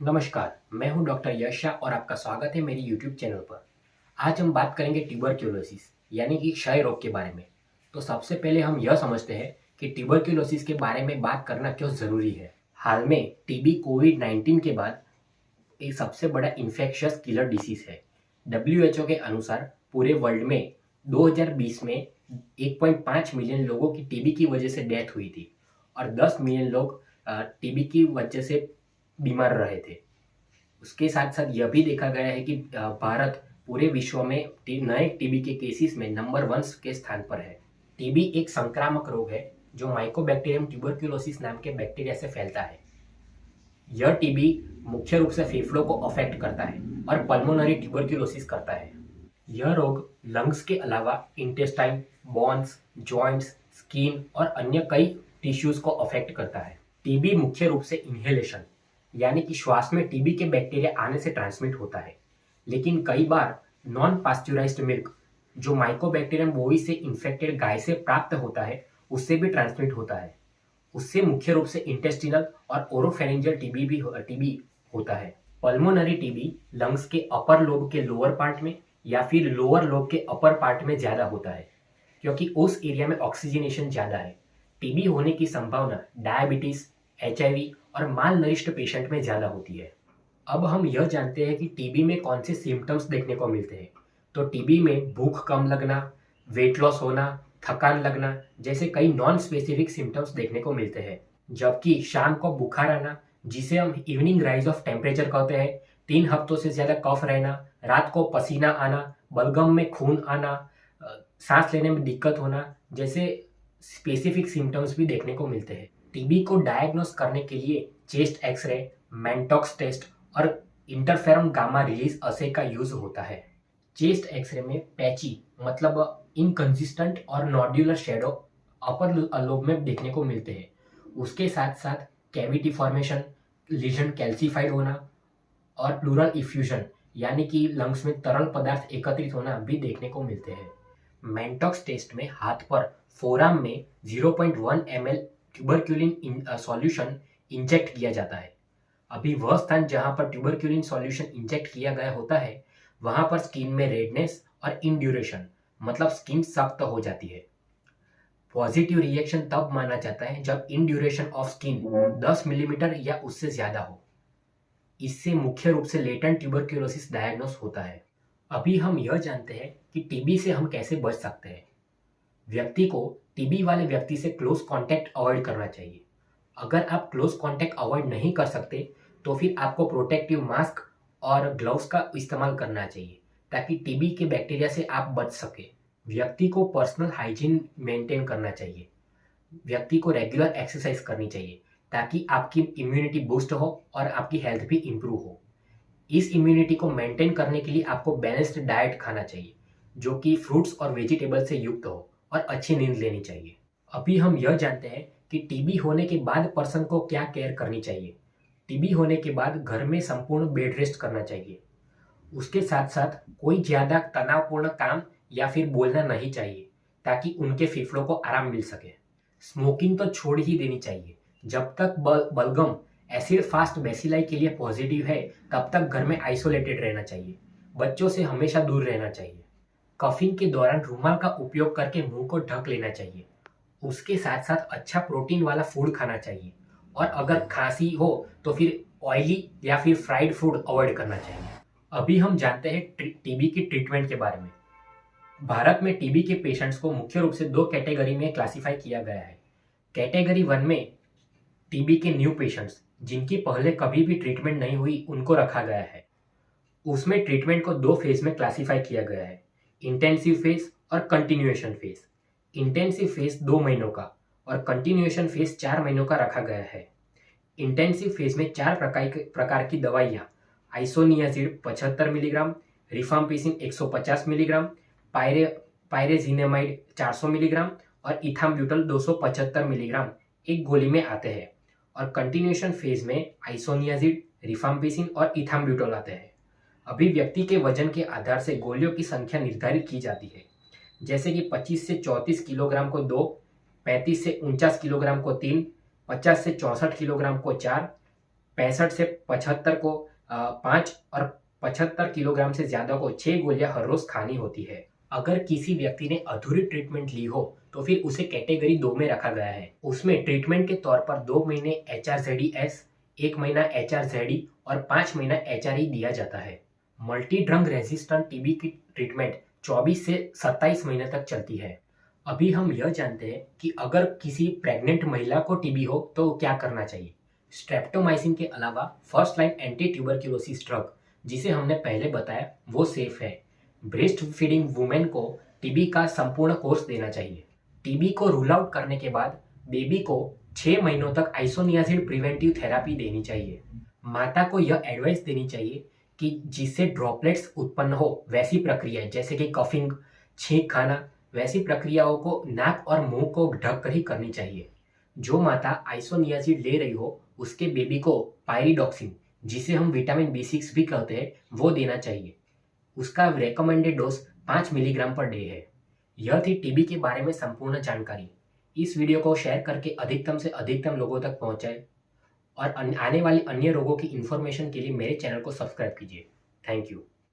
नमस्कार, मैं हूं डॉक्टर यश शाह और आपका स्वागत है मेरी यूट्यूब चैनल पर। आज हम बात करेंगे ट्यूबरक्यूलोसिस यानी कि क्षय रोग के बारे में। तो सबसे पहले हम यह समझते हैं कि ट्यूबरक्यूलोसिस के बारे में बात करना क्यों ज़रूरी है। हाल में टीबी कोविड-19 के बाद एक सबसे बड़ा इन्फेक्शियस किलर डिसीज है। डब्ल्यूएचओ के अनुसार पूरे वर्ल्ड में 2020 में 1.5 मिलियन लोगों की टीबी की वजह से डेथ हुई थी और 10 मिलियन लोग टीबी की वजह से बीमार रहे थे। उसके साथ साथ यह भी देखा गया है कि भारत पूरे विश्व में नए टीबी के केसेस में नंबर 1 के स्थान पर है। टीबी एक संक्रामक रोग है जो माइकोबैक्टीरियम ट्यूबरक्यूलोसिस नाम के बैक्टीरिया से फैलता है। यह टीबी मुख्य रूप से फेफड़ों को अफेक्ट करता है और पल्मोनरी ट्यूबरक्यूलोसिस करता है। यह रोग लंग्स के अलावा इंटेस्टाइन, बोन्स, जॉइंट्स, स्किन और अन्य कई टिश्यूज को अफेक्ट करता है। टीबी मुख्य रूप से इन्हेलेशन यानी कि श्वास में टीबी के बैक्टीरिया आने से ट्रांसमिट होता है, लेकिन कई बार नॉन पास्चुराइज्ड मिल्क जो माइकोबैक्टीरियम बोविस से इन्फेक्टेड गाय से प्राप्त होता है उससे भी ट्रांसमिट होता है। उससे मुख्य रूप से इंटेस्टिनल और ओरोफेरिंजियल टीबी होता है। पल्मोनरी टीबी लंग्स के अपर लोब के लोअर पार्ट में या फिर लोअर लोब के अपर पार्ट में ज़्यादा होता है क्योंकि उस एरिया में ऑक्सीजनेशन ज़्यादा है। टीबी होने की संभावना डायबिटीज, एचआईवी और माल नरिष्ट पेशेंट में ज़्यादा होती है। अब हम यह जानते हैं कि टीबी में कौन से सिम्टम्स देखने को मिलते हैं। तो टीबी में भूख कम लगना, वेट लॉस होना, थकान लगना जैसे कई नॉन स्पेसिफिक सिम्टम्स देखने को मिलते हैं। जबकि शाम को बुखार आना, जिसे हम इवनिंग राइज ऑफ टेम्परेचर कहते हैं, 3 हफ्तों से ज़्यादा कफ रहना, रात को पसीना आना, बलगम में खून आना, सांस लेने में दिक्कत होना जैसे स्पेसिफिक सिम्टम्स भी देखने को मिलते हैं। टीबी को डायग्नोस करने के लिए चेस्ट एक्सरे, मैनटॉक्स टेस्ट और इंटरफेरॉन गामा रिलीज असे का यूज होता है। चेस्ट एक्सरे में पैची मतलब इनकंसिस्टेंट और नॉड्यूलर शेडो अपर लोब में देखने को मिलते हैं। उसके साथ साथ कैविटी फॉर्मेशन, लीजन कैल्सिफाइड होना और प्लूरल इफ्यूजन यानी कि लंग्स में तरल पदार्थ एकत्रित होना भी देखने को मिलते हैं। मैनटॉक्स टेस्ट में हाथ पर फोराम में 0.1 ml ट्यूबरक्यूलिन सॉल्यूशन इंजेक्ट किया जाता है। अभी वह स्थान जहां पर ट्यूबरक्यूलिन सॉल्यूशन इंजेक्ट किया गया होता है वहां पर स्किन में रेडनेस और इंड्यूरेशन मतलब स्किन सख्त हो जाती है। पॉजिटिव रिएक्शन तब माना जाता है जब इंड्यूरेशन ऑफ स्किन 10 मिलीमीटर या उससे ज्यादा हो। इससे मुख्य रूप से लेटेंट ट्यूबरक्यूलोसिस डायग्नोस होता है। अभी हम यह जानते हैं कि टीबी से हम कैसे बच सकते हैं। व्यक्ति को टीबी वाले व्यक्ति से क्लोज कांटेक्ट अवॉइड करना चाहिए। अगर आप क्लोज कांटेक्ट अवॉइड नहीं कर सकते तो फिर आपको प्रोटेक्टिव मास्क और ग्लव्स का इस्तेमाल करना चाहिए ताकि टीबी के बैक्टीरिया से आप बच सके। व्यक्ति को पर्सनल हाइजीन मेंटेन करना चाहिए। व्यक्ति को रेगुलर एक्सरसाइज करनी चाहिए ताकि आपकी इम्यूनिटी बूस्ट हो और आपकी हेल्थ भी इम्प्रूव हो। इस इम्यूनिटी को मेंटेन करने के लिए आपको बैलेंस्ड डाइट खाना चाहिए जो कि फ्रूट्स और वेजिटेबल से युक्त हो और अच्छी नींद लेनी चाहिए। अभी हम यह जानते हैं कि टीबी होने के बाद पर्सन को क्या केयर करनी चाहिए। टीबी होने के बाद घर में संपूर्ण बेड रेस्ट करना चाहिए। उसके साथ साथ कोई ज़्यादा तनावपूर्ण काम या फिर बोलना नहीं चाहिए ताकि उनके फेफड़ों को आराम मिल सके। स्मोकिंग तो छोड़ ही देनी चाहिए। जब तक बलगम एसिड फास्ट बेसिलाई के लिए पॉजिटिव है तब तक घर में आइसोलेटेड रहना चाहिए। बच्चों से हमेशा दूर रहना चाहिए। कफिंग के दौरान रुमाल का उपयोग करके मुंह को ढक लेना चाहिए। उसके साथ साथ अच्छा प्रोटीन वाला फूड खाना चाहिए और अगर खांसी हो तो फिर ऑयली या फिर फ्राइड फूड अवॉइड करना चाहिए। अभी हम जानते हैं टीबी की ट्रीटमेंट के बारे में। भारत में टीबी के पेशेंट्स को मुख्य रूप से 2 कैटेगरी में क्लासिफाई किया गया है। कैटेगरी 1 में टीबी के न्यू पेशेंट्स जिनकी पहले कभी भी ट्रीटमेंट नहीं हुई उनको रखा गया है। उसमें ट्रीटमेंट को 2 फेज में क्लासिफाई किया गया है, इंटेंसिव फेज और कंटिन्यूएशन फेज। इंटेंसिव फेज 2 महीनों का और कंटिन्यूएशन फेज 4 महीनों का रखा गया है। इंटेंसिव फेज में 4 प्रकार की दवाइयाँ isoniazid 75 milligram, rifampicin 150 milligram, pyrazinamide 400 milligram और इथाम्ब्यूटल 275 मिलीग्राम एक गोली में आते हैं। और कंटिन्यूएशन फेज में आइसोनियाजिड, रिफाम्पिसिन और इथाम्ब्यूटल आते हैं। अभी व्यक्ति के वजन के आधार से गोलियों की संख्या निर्धारित की जाती है, जैसे कि 25 से 34 किलोग्राम को 2, 35 से 49 किलोग्राम को 3, 50 से 64 किलोग्राम को 4, 65 से 75 को 5 और 75 किलोग्राम से ज्यादा को 6 गोलियां हर रोज खानी होती है। अगर किसी व्यक्ति ने अधूरी ट्रीटमेंट ली हो तो फिर उसे कैटेगरी 2 में रखा गया है। उसमें ट्रीटमेंट के तौर पर 2 महीने HRZDS, 1 महीना HRZD और 5 महीना HRE दिया जाता है। मल्टी ड्रग रेजिस्टेंट टीबी की ट्रीटमेंट 24 से 27 महीने तक चलती है। अभी हम यह जानते हैं कि अगर किसी प्रेग्नेंट महिला को टीबी हो तो क्या करना चाहिए। स्ट्रेप्टोमाइसिन के अलावा first line anti tuberculosis drug जिसे हमने पहले बताया वो सेफ है। ब्रेस्ट फीडिंग वुमेन को टीबी का संपूर्ण कोर्स देना चाहिए। टीबी को रूल आउट करने के बाद बेबी को 6 महीनों तक आइसोनियाजिड प्रिवेंटिव थेरेपी देनी चाहिए। माता को यह एडवाइस देनी चाहिए कि जिससे ड्रॉपलेट्स उत्पन्न हो वैसी प्रक्रियाएं जैसे कि कफिंग, छींक खाना, वैसी प्रक्रियाओं को नाक और मुंह को ढककर ही करनी चाहिए। जो माता आइसोनियाजिड ले रही हो उसके बेबी को पायरिडॉक्सिन जिसे हम विटामिन B6 भी कहते हैं वो देना चाहिए। उसका recommended dose 5 milligram per day है। यह थी टीबी के बारे में संपूर्ण जानकारी। इस वीडियो को शेयर करके अधिकतम से अधिकतम लोगों तक पहुंचाएं और आने वाली अन्य रोगों की इन्फॉर्मेशन के लिए मेरे चैनल को सब्सक्राइब कीजिए। Thank you.